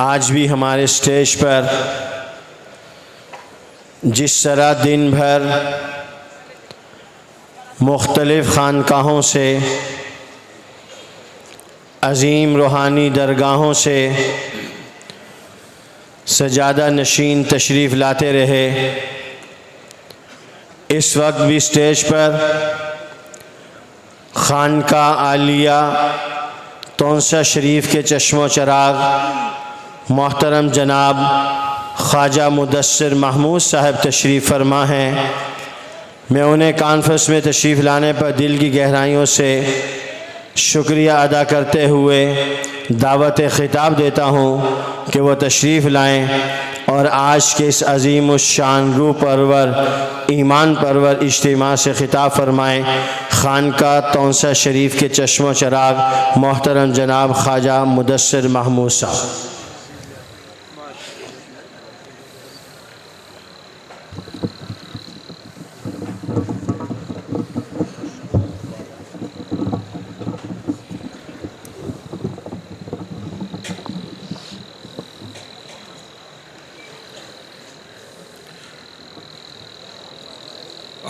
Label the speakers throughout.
Speaker 1: آج بھی ہمارے اسٹیج پر جس طرح دن بھر مختلف خانقاہوں سے، عظیم روحانی درگاہوں سے سجادہ نشین تشریف لاتے رہے، اس وقت بھی اسٹیج پر خانقاہ عالیہ تونسہ شریف کے چشم و چراغ محترم جناب خواجہ مدثر محمود صاحب تشریف فرما ہیں۔ میں انہیں کانفرنس میں تشریف لانے پر دل کی گہرائیوں سے شکریہ ادا کرتے ہوئے دعوت خطاب دیتا ہوں کہ وہ تشریف لائیں اور آج کے اس عظیم الشان روح پرور ایمان پرور اجتماع سے خطاب فرمائیں۔ خانقاہ تونسہ شریف کے چشم و چراغ محترم جناب خواجہ مدثر محمود صاحب۔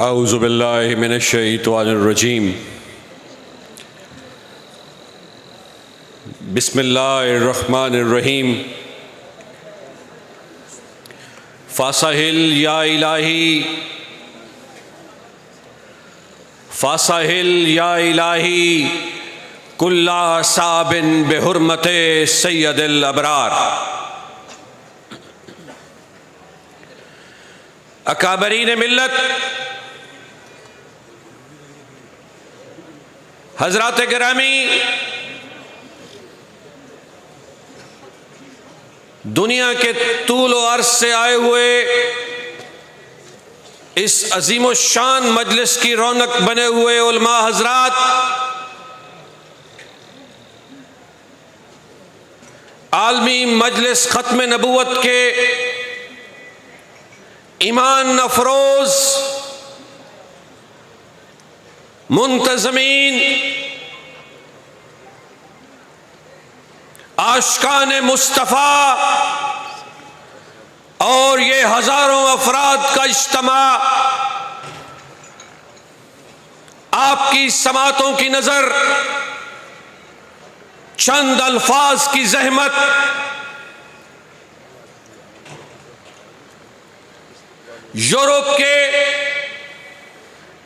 Speaker 2: اعوذ باللہ من الشیطان الرجیم، بسم اللہ الرحمن الرحیم۔ فاسہل یا الہی، فاسہل یا الہی کل صعب بحرمت سید الابرار۔ اکابرین ملت، حضرات گرامی، دنیا کے طول و عرض سے آئے ہوئے اس عظیم الشان مجلس کی رونق بنے ہوئے علماء حضرات، عالمی مجلس ختم نبوت کے ایمان افروز منتظمین، عاشقان مصطفیٰ اور یہ ہزاروں افراد کا اجتماع، آپ کی سماعتوں کی نظر چند الفاظ کی زحمت، یورپ کے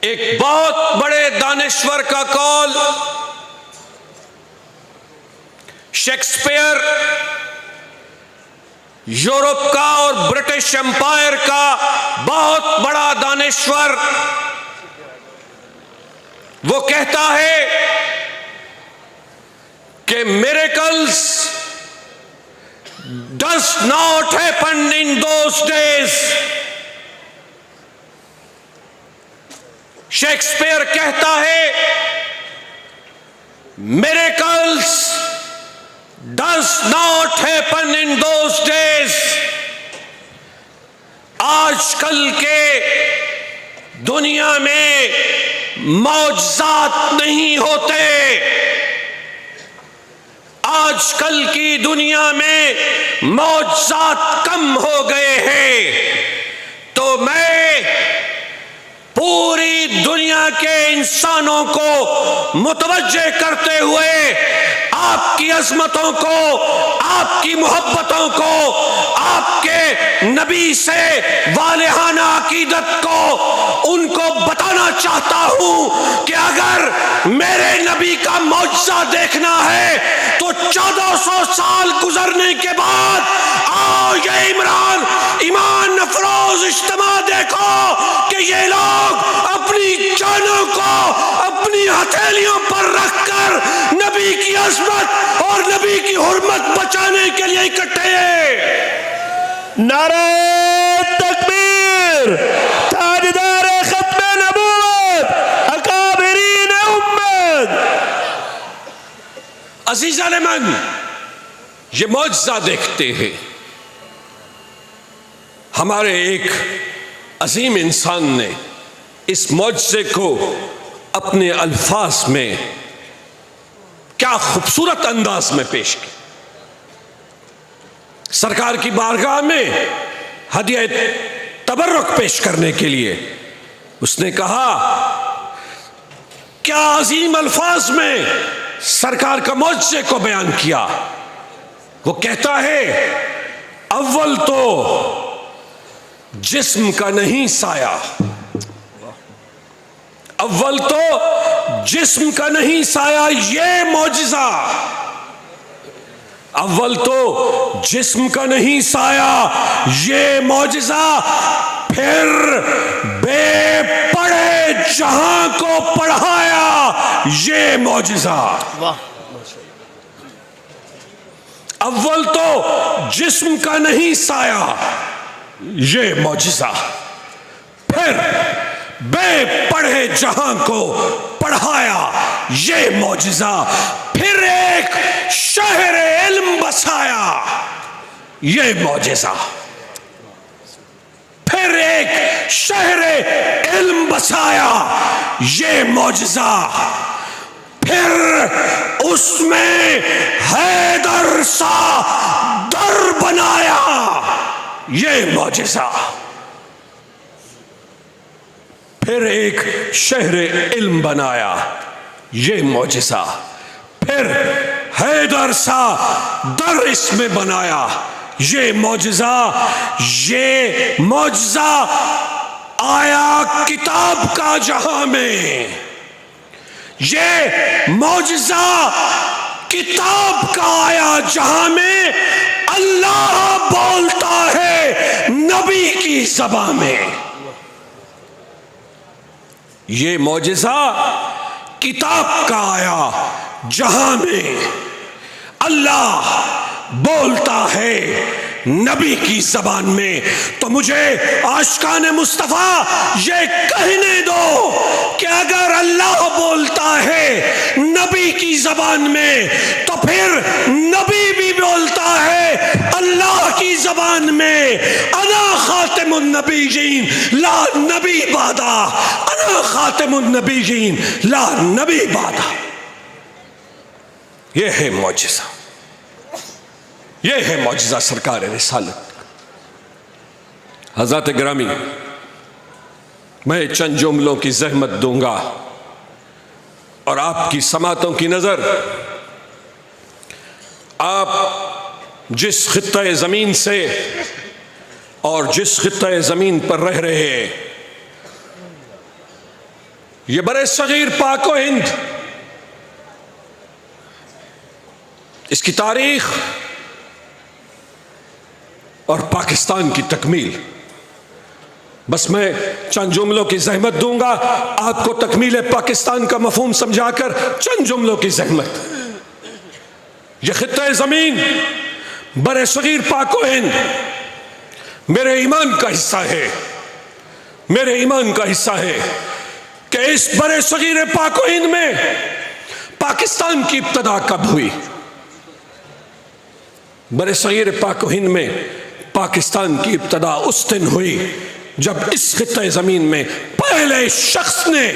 Speaker 2: ایک بہت بڑے دانشور کا قول، شیکسپیئر یورپ کا اور برٹش امپائر کا بہت بڑا دانشور، وہ کہتا ہے کہ miracles does not happen in those days۔ Shakespeare کہتا ہے miracles does not happen in those days۔ آج کل کے دنیا میں معجزات نہیں ہوتے، آج کل کی دنیا میں معجزات کم ہو گئے ہیں۔ تو میں پوری دنیا کے انسانوں کو متوجہ کرتے ہوئے آپ کی عظمتوں کو، آپ کی محبتوں کو، آپ کے نبی سے والہانہ عقیدت کو ان کو بتانا چاہتا ہوں کہ اگر میرے نبی کا معجزہ دیکھنا ہے تو 1400 سال گزرنے کے بعد آؤ یہ ایمان افروز اجتماع دیکھو کہ یہ لوگ اپنی جانوں کو اپنی ہتھیلیوں پر رکھ کر نبی کی عظمت اور نبی کی حرمت بچانے کے لیے اکٹھے ہیں۔
Speaker 1: نعرہ تکبیر، تاجدار ختم نبوت، اکابرین امت۔
Speaker 2: عزیزان من، یہ معجزہ دیکھتے ہیں، ہمارے ایک عظیم انسان نے اس معجزے کو اپنے الفاظ میں کیا خوبصورت انداز میں پیش کیا۔ سرکار کی بارگاہ میں ہدیہ تبرک پیش کرنے کے لیے اس نے کہا، کیا عظیم الفاظ میں سرکار کا معجزے کو بیان کیا. وہ کہتا ہے، اول تو جسم کا نہیں سایہ، اول تو جسم کا نہیں سایہ یہ معجزہ، اول تو جسم کا نہیں سایہ یہ معجزہ، پھر بے پڑھے جہاں کو پڑھایا یہ معجزہ. اول تو جسم کا نہیں سایہ یہ معجزہ، پھر بے پڑھے جہاں کو پڑھایا یہ معجزہ، پھر ایک شہر علم بسایا یہ معجزہ، پھر ایک شہر علم بسایا یہ معجزہ، پھر اس میں حیدر سا در بنایا یہ معجزہ، پھر ایک شہر علم بنایا یہ معجزہ، پھر حیدر سا در اس میں بنایا یہ معجزہ. یہ معجزہ آیا کتاب کا جہاں میں، یہ معجزہ کتاب کا آیا جہاں میں، اللہ بولتا ہے نبی کی زبان میں. یہ معجزہ کتاب کا آیا جہاں میں، اللہ بولتا ہے نبی کی زبان میں. تو مجھے عاشقان مصطفیٰ یہ کہنے دو کہ اگر اللہ بولتا ہے نبی کی زبان میں تو پھر نبی بھی بولتا ہے اللہ کی زبان میں، انا خاتم النبیین لا نبی بعدا، انا خاتم النبیین لا نبی بعدا. یہ ہے معجزہ، یہ ہے معجزہ سرکار رسالت. حضرات گرامی، میں چند جملوں کی زحمت دوں گا اور آپ کی سماعتوں کی نظر آپ جس خطہ زمین سے اور جس خطہ زمین پر رہ رہے ہیں، یہ برے صغیر پاک و ہند، اس کی تاریخ اور پاکستان کی تکمیل، بس میں چند جملوں کی زحمت دوں گا آپ کو تکمیل پاکستان کا مفہوم سمجھا کر. چند جملوں کی زحمت. یہ خطہ زمین برے صغیر پاک و ہند میرے ایمان کا حصہ ہے، میرے ایمان کا حصہ ہے کہ اس برے صغیر پاک و ہند میں پاکستان کی ابتدا کب ہوئی. برے صغیر پاک و ہند میں پاکستان کی ابتدا اس دن ہوئی جب اس خطہ زمین میں پہلے شخص نے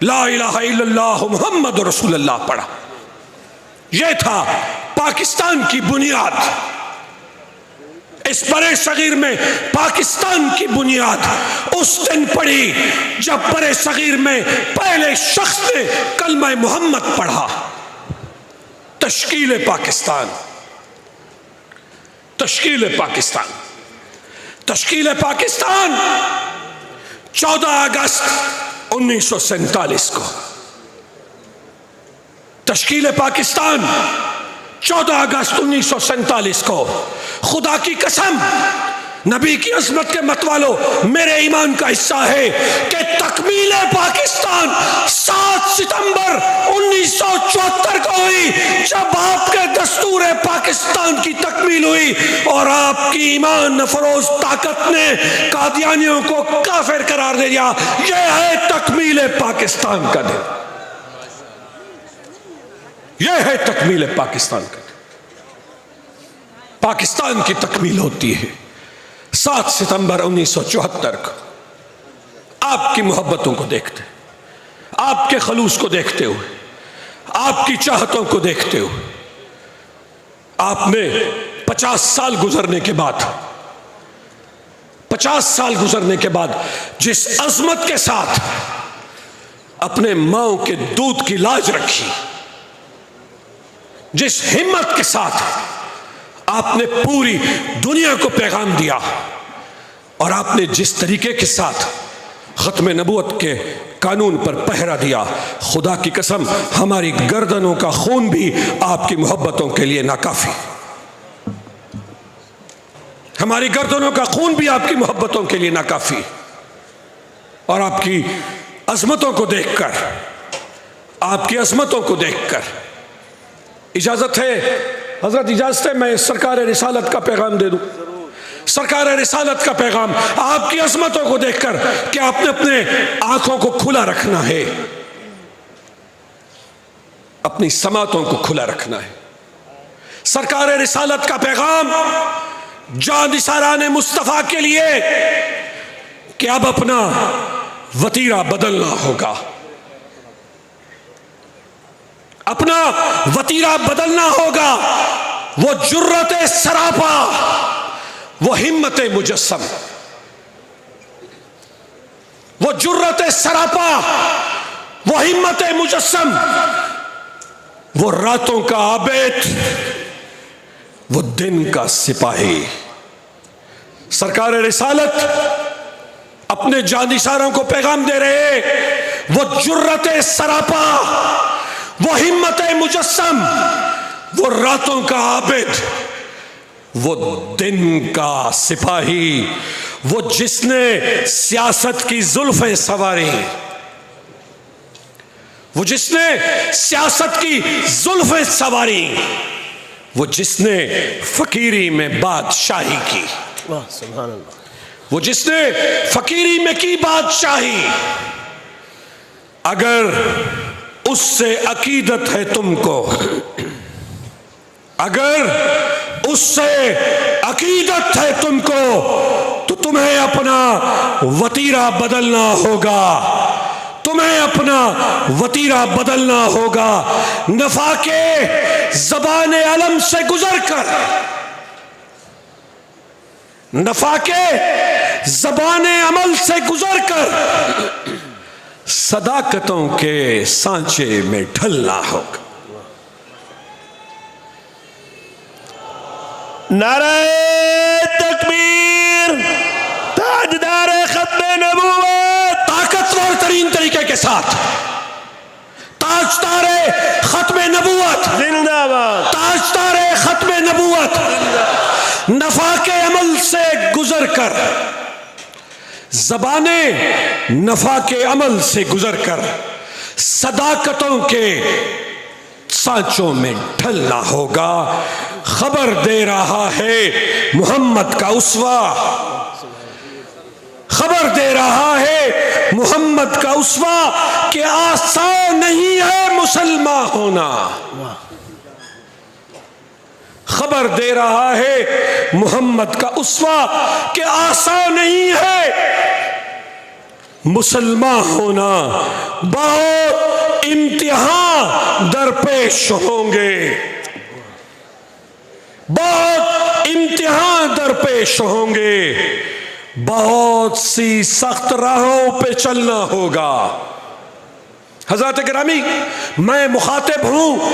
Speaker 2: لا الہ الا اللہ محمد رسول اللہ پڑھا. یہ تھا پاکستان کی بنیاد. اس برے صغیر میں پاکستان کی بنیاد اس دن پڑی جب برے صغیر میں پہلے شخص نے کلمہ محمد پڑھا. تشکیل پاکستان، تشکیل پاکستان، تشکیل پاکستان 14 اگست 1947 کو. تشکیل پاکستان 14 اگست 1947 کو. خدا کی قسم، نبی کی عظمت کے متوالو، میرے ایمان کا حصہ ہے کہ تکمیل پاکستان 7 ستمبر 1974 کو ہوئی جب آپ کے دستور پاکستان کی تکمیل ہوئی اور آپ کی ایمان افروز طاقت نے قادیانیوں کو کافر قرار دے دیا. یہ ہے تکمیل پاکستان کا دن، یہ ہے تکمیل پاکستان کا دن. پاکستان کی تکمیل ہوتی ہے 7 ستمبر 1974 کو. آپ کی محبتوں کو دیکھتے، آپ کے خلوص کو دیکھتے ہوئے، آپ کی چاہتوں کو دیکھتے ہوئے، آپ نے 50 سال گزرنے کے بعد 50 سال گزرنے کے بعد جس عظمت کے ساتھ اپنے ماؤں کے دودھ کی لاج رکھی، جس ہمت کے ساتھ آپ نے پوری دنیا کو پیغام دیا، اور آپ نے جس طریقے کے ساتھ ختم نبوت کے قانون پر پہرا دیا، خدا کی قسم ہماری گردنوں کا خون بھی آپ کی محبتوں کے لیے ناکافی، ہماری گردنوں کا خون بھی آپ کی محبتوں کے لیے ناکافی۔ اور آپ کی عظمتوں کو دیکھ کر، آپ کی عظمتوں کو دیکھ کر، اجازت ہے حضرت، اجازت ہے میں سرکار رسالت کا پیغام دے دوں؟ سرکار رسالت کا پیغام آپ کی عظمتوں کو دیکھ کر کہ آپ نے اپنے آنکھوں کو کھلا رکھنا ہے، اپنی سماعتوں کو کھلا رکھنا ہے۔ سرکار رسالت کا پیغام جاں نثاران مصطفیٰ کے لیے کہ اب اپنا وتیرہ بدلنا ہوگا، اپنا وتیرہ بدلنا ہوگا۔ وہ جرت سراپا، وہ ہمت مجسم، وہ جرت سراپا، وہ ہمت مجسم، وہ راتوں کا عابد، وہ دن کا سپاہی۔ سرکار رسالت اپنے جانشاروں کو پیغام دے رہے، وہ جرت سراپا، وہ ہمت مجسم، وہ راتوں کا عابد، وہ دن کا سپاہی، وہ جس نے سیاست کی زلفیں سواری، وہ جس نے سیاست کی زلفیں سواری، وہ جس نے فقیری میں بادشاہی کی،
Speaker 1: سبحان اللہ،
Speaker 2: وہ جس نے فقیری میں کی بادشاہی۔ اگر اس سے عقیدت ہے تم کو، اگر اس سے عقیدت ہے تم کو، تو تمہیں اپنا وتیرہ بدلنا ہوگا، تمہیں اپنا وتیرہ بدلنا ہوگا۔ نفع کے زبان علم سے گزر کر، نفع کے زبان عمل سے گزر کر، صداقتوں کے سانچے میں ڈھلنا ہوگا۔
Speaker 1: نعرہ تکبیر، تاجدار ختم نبوت،
Speaker 2: طاقتور ترین طریقے کے ساتھ تاجدار ختم نبوت،
Speaker 1: زندہ باد،
Speaker 2: تاجدار ختم نبوت، نفع کے عمل سے گزر کر، زبان نفع کے عمل سے گزر کر، صداقتوں کے سانچوں میں ڈھلنا ہوگا۔ خبر دے رہا ہے محمد کا اسوہ، خبر دے رہا ہے محمد کا اسوہ کہ آسان نہیں ہے مسلمان ہونا، خبر دے رہا ہے محمد کا اسوہ کہ آسان نہیں ہے مسلمان ہونا۔ بہت امتحان درپیش ہوں گے، بہت امتحان درپیش ہوں گے، بہت سی سخت راہوں پہ چلنا ہوگا۔ حضرات گرامی، میں مخاطب ہوں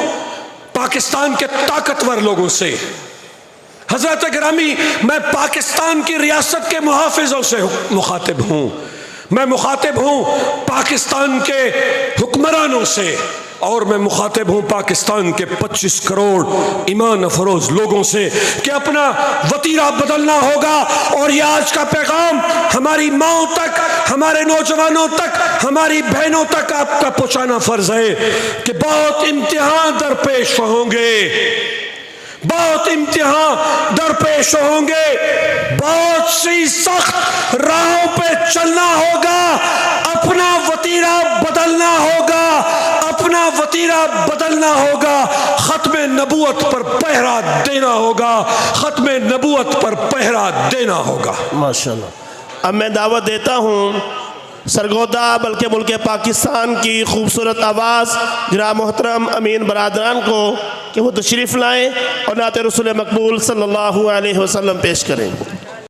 Speaker 2: پاکستان کے طاقتور لوگوں سے، حضرات گرامی میں پاکستان کی ریاست کے محافظوں سے مخاطب ہوں، میں مخاطب ہوں پاکستان کے حکمرانوں سے، اور میں مخاطب ہوں پاکستان کے 25 کروڑ ایمان افروز لوگوں سے کہ اپنا وتیرہ بدلنا ہوگا۔ اور یہ آج کا پیغام ہماری ماؤں تک، ہمارے نوجوانوں تک، ہماری بہنوں تک آپ کا پہنچانا فرض ہے کہ بہت امتحان درپیش ہوں گے، بہت امتحان درپیش ہوں گے، بہت سی سخت راہوں پہ چلنا ہوگا، اپنا وتیرہ بدلنا ہوگا، اپنا وتیرہ بدلنا ہوگا، ختم نبوت پر پہرا دینا ہوگا، ختم نبوت پر پہرا دینا ہوگا۔
Speaker 1: ماشاءاللہ۔ اب میں دعوت دیتا ہوں سرگودا بلکہ ملک پاکستان کی خوبصورت آواز جناب محترم امین برادران کو
Speaker 3: کہ وہ تشریف لائیں اور نعت رسول مقبول صلی اللہ علیہ وسلم پیش کریں۔